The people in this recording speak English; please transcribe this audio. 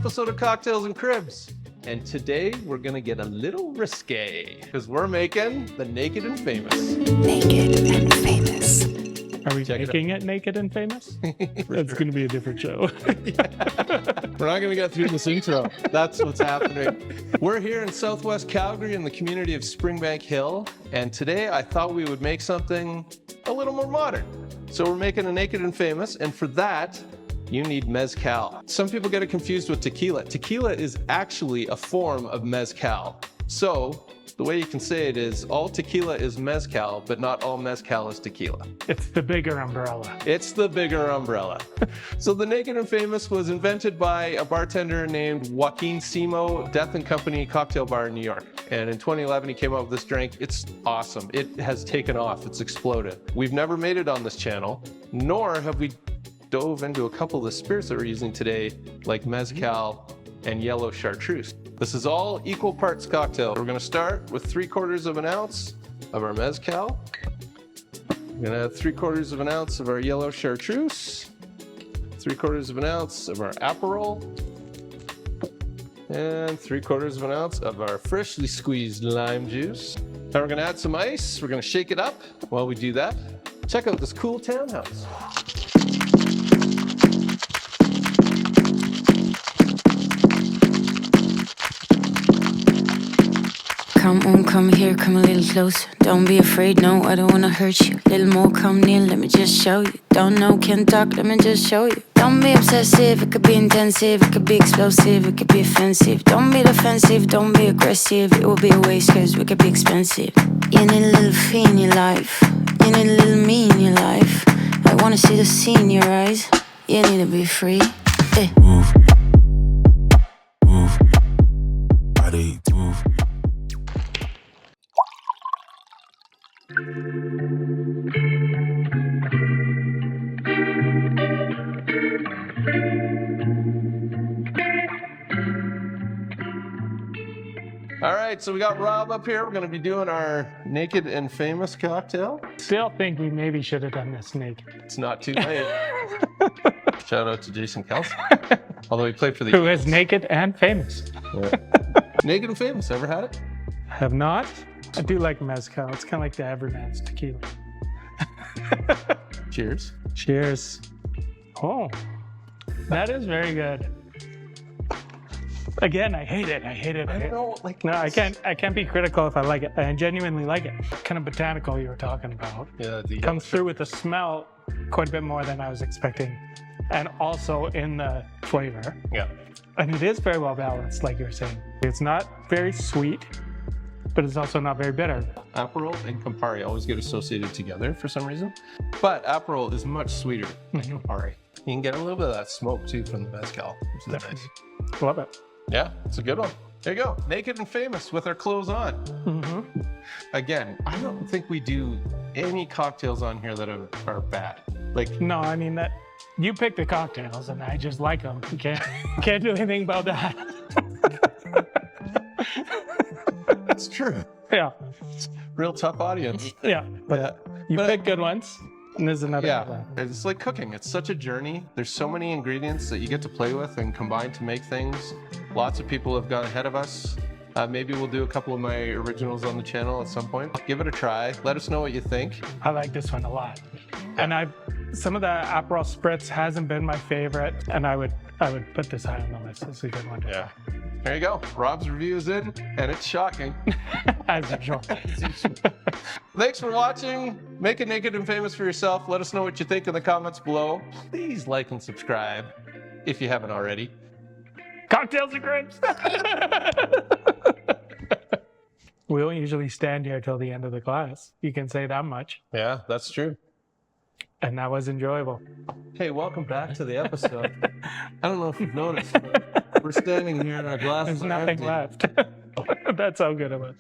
episode of Cocktails and Cribs. And today we're gonna get a little risque because we're making the Naked and Famous. Naked and Famous. Are we making it Naked and Famous? That's going to be a different show. We're not gonna get through this intro. That's what's happening. We're here in Southwest Calgary in the community of Springbank Hill. And today I thought we would make something a little more modern. So we're making a Naked and Famous. And for that, you need Mezcal. Some people get it confused with tequila. Tequila is actually a form of Mezcal. So the way you can say it is all tequila is Mezcal, but not all Mezcal is tequila. It's the bigger umbrella. It's the bigger umbrella. So the Naked and Famous was invented by a bartender named Joaquin Simo, Death and Company cocktail bar in New York. And in 2011, he came up with this drink. It's awesome. It has taken off. It's exploded. We've never made it on this channel, nor have we dove into a couple of the spirits that we're using today, like Mezcal and Yellow Chartreuse. This is all equal parts cocktail. We're gonna start with 3/4 of an ounce of our Mezcal. We're gonna add 3/4 of an ounce of our Yellow Chartreuse, 3/4 of an ounce of our Aperol, and 3/4 of an ounce of our freshly squeezed lime juice. Now we're gonna add some ice. We're gonna shake it up. While we do that, check out this cool townhouse. Come on, come here, come a little closer. Don't be afraid, no, I don't wanna hurt you. Little more, come near, let me just show you. Don't know, can't talk, let me just show you. Don't be obsessive, it could be intensive, it could be explosive, it could be offensive. Don't be defensive, don't be aggressive, it will be a waste cause we could be expensive. You need a little fee in your life, you need a little me in your life. I wanna see the sea in your eyes, you need to be free. Move, move, body, move. All right, so we got Rob up here. We're gonna be doing our Naked and Famous cocktail. Still think we maybe should have done this naked. It's not too late. Shout out to Jason Kelsey. Although he played for the Who is naked and famous. Yeah. Naked and Famous, ever had it? Have not. I do like Mezcal. It's kind of like the everyman's tequila. Cheers. Cheers. Oh, that is very good. Again, I hate it. I hate it. I don't know, like No, I can't be critical if I like it. I genuinely like it. Kind of botanical you were talking about. Yeah, the Comes through with the smell quite a bit more than I was expecting. And also in the flavor. Yeah. And it is very well balanced, like you were saying. It's not very sweet, but it's also not very bitter. Aperol and Campari always get associated together for some reason. But Aperol is much sweeter than Campari. You can get a little bit of that smoke too from the Mezcal, which is nice. Love it. Yeah, it's a good one. There you go. Naked and Famous with our clothes on. Mm-hmm. Again, I don't think we do any cocktails on here that are bad. Like, No, I mean that you pick the cocktails and I just like them. You can't do anything about that. that's true. Yeah, Real tough audience. yeah. But Yeah. you But- pick good ones, and there's another Yeah, one. it's like cooking. It's such a journey. There's so many ingredients that you get to play with and combine to make things. Lots of people have gone ahead of us. Maybe we'll do a couple of my originals on the channel at some point. Give it a try. Let us know what you think. I like this one a lot. And some of the Aperol Spritz hasn't been my favorite, and I would put this high on the list. It's a good one. Yeah. There you go. Rob's review is in, and it's shocking. As usual. Thanks for watching. Make it Naked and Famous for yourself. Let us know what you think in the comments below. Please like and subscribe if you haven't already. Cocktails and Cribs. We don't usually stand here till the end of the class. You can say that much. Yeah, that's true. And that was enjoyable. Hey, welcome back to the episode. I don't know if you've noticed, but we're standing here and our glasses There's are nothing empty. left. That's how good it was.